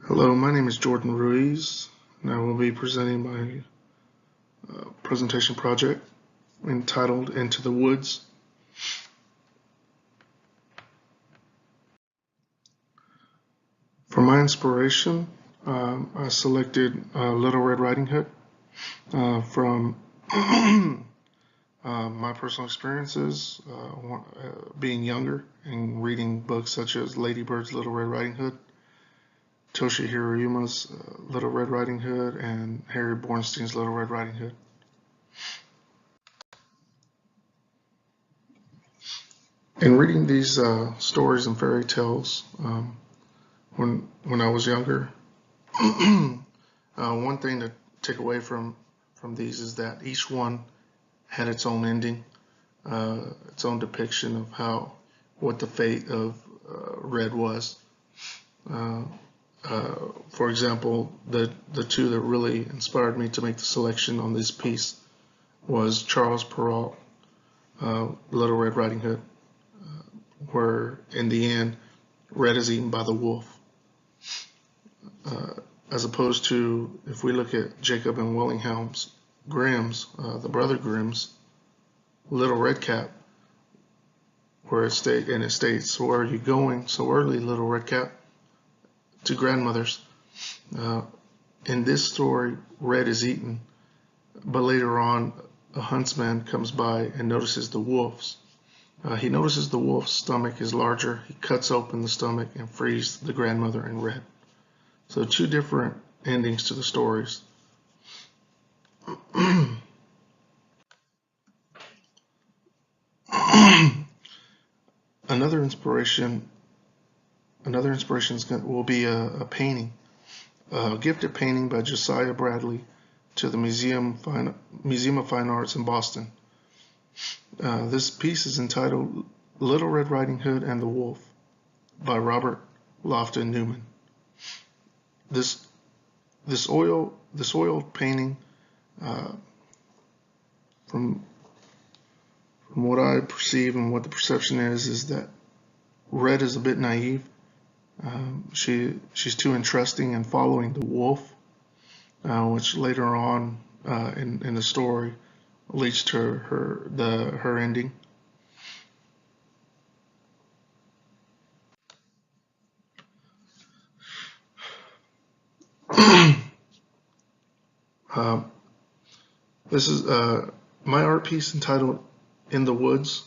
Hello, my name is Jordan Ruiz, and I will be presenting my presentation project entitled Into the Woods. For my inspiration, I selected Little Red Riding Hood from my personal experiences being younger and reading books such as Lady Bird's Little Red Riding Hood, Toshihiro Yuma's Little Red Riding Hood, and Harry Bornstein's Little Red Riding Hood. In reading these stories and fairy tales, when I was younger, one thing to take away from these is that each one had its own ending, its own depiction of what the fate of Red was. For example, the two that really inspired me to make the selection on this piece was Charles Perrault, Little Red Riding Hood, where in the end, Red is eaten by the wolf. As opposed to, if we look at Jacob and Grimm's, the brother Grimm's, Little Red Cap, where it states, "So where are you going so early, Little Red Cap?" To grandmother's. In this story, Red is eaten, but later on, a huntsman comes by and notices the wolves. He notices the wolf's stomach is larger. He cuts open the stomach and frees the grandmother and Red. So two different endings to the stories. Another inspiration will be a painting, a gifted painting by Josiah Bradley to the Museum of Fine Arts in Boston. This piece is entitled Little Red Riding Hood and the Wolf by Robert Lofton Newman. This oil painting, from what I perceive and what the perception is that Red is a bit naive. She's too interesting in following the wolf, which later on in the story leads to her ending. This is my art piece entitled "In the Woods."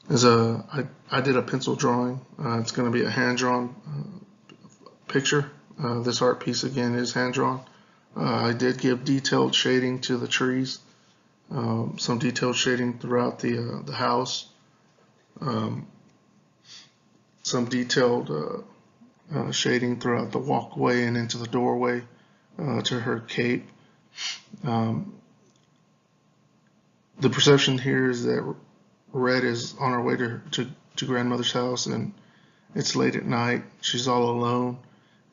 I did a pencil drawing. It's going to be a hand-drawn picture. This art piece again is hand-drawn. I did give detailed shading to the trees, some detailed shading throughout the house, some detailed shading throughout the walkway and into the doorway to her cape. The perception here is that Red is on her way to grandmother's house, and it's late at night. She's all alone,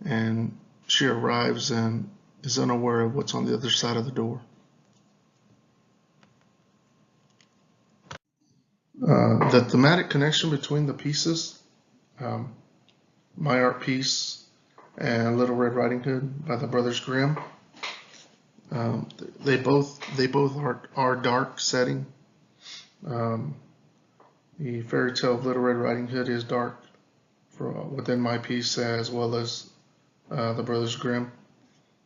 and she arrives and is unaware of what's on the other side of the door. The thematic connection between the pieces, my art piece and Little Red Riding Hood by the Brothers Grimm, they both are dark setting. The fairy tale of Little Red Riding Hood is dark within my piece, as well as the Brothers Grimm.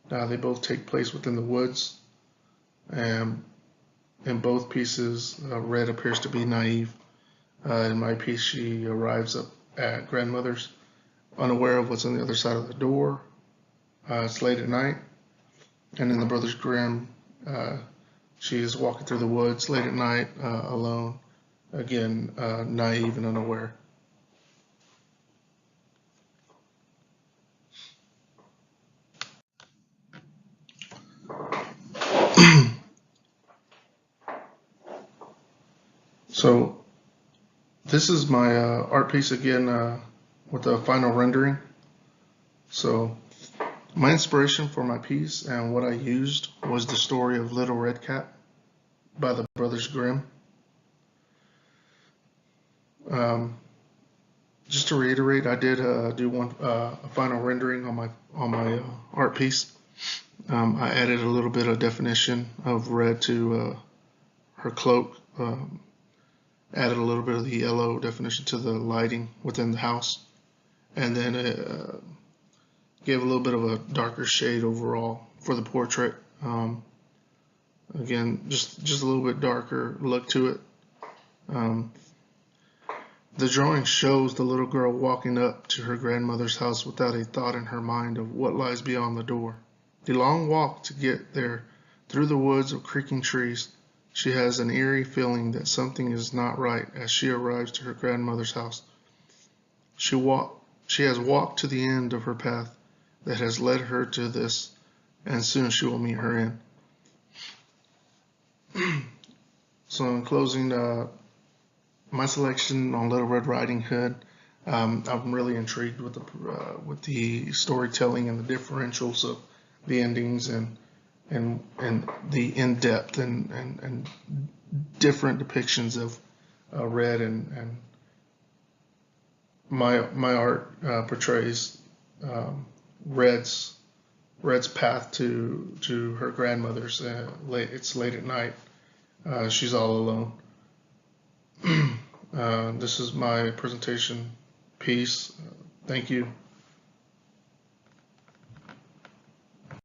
They both take place within the woods, and in both pieces, Red appears to be naive. In my piece, she arrives up at grandmother's, unaware of what's on the other side of the door. It's late at night, and in the Brothers Grimm, she is walking through the woods late at night, alone, again, naive and unaware. So this is my art piece again with a final rendering. So my inspiration for my piece and what I used was the story of Little Red Cap by the Brothers Grimm. just to reiterate, I did do a final rendering on my art piece. I added a little bit of definition of red to her cloak. Added a little bit of the yellow definition to the lighting within the house, and then gave a little bit of a darker shade overall for the portrait. Again, just a little bit darker look to it. The drawing shows the little girl walking up to her grandmother's house without a thought in her mind of what lies beyond the door. The long walk to get there through the woods of creaking trees. She has an eerie feeling that something is not right as she arrives to her grandmother's house. She has walked to the end of her path that has led her to this, and soon she will meet her end. So in closing, my selection on Little Red Riding Hood, I'm really intrigued with the storytelling and the differentials of the endings and the in-depth and different depictions of Red, and my art portrays Red's path to her grandmother's. It's late at night. She's all alone. This is my presentation piece. Thank you.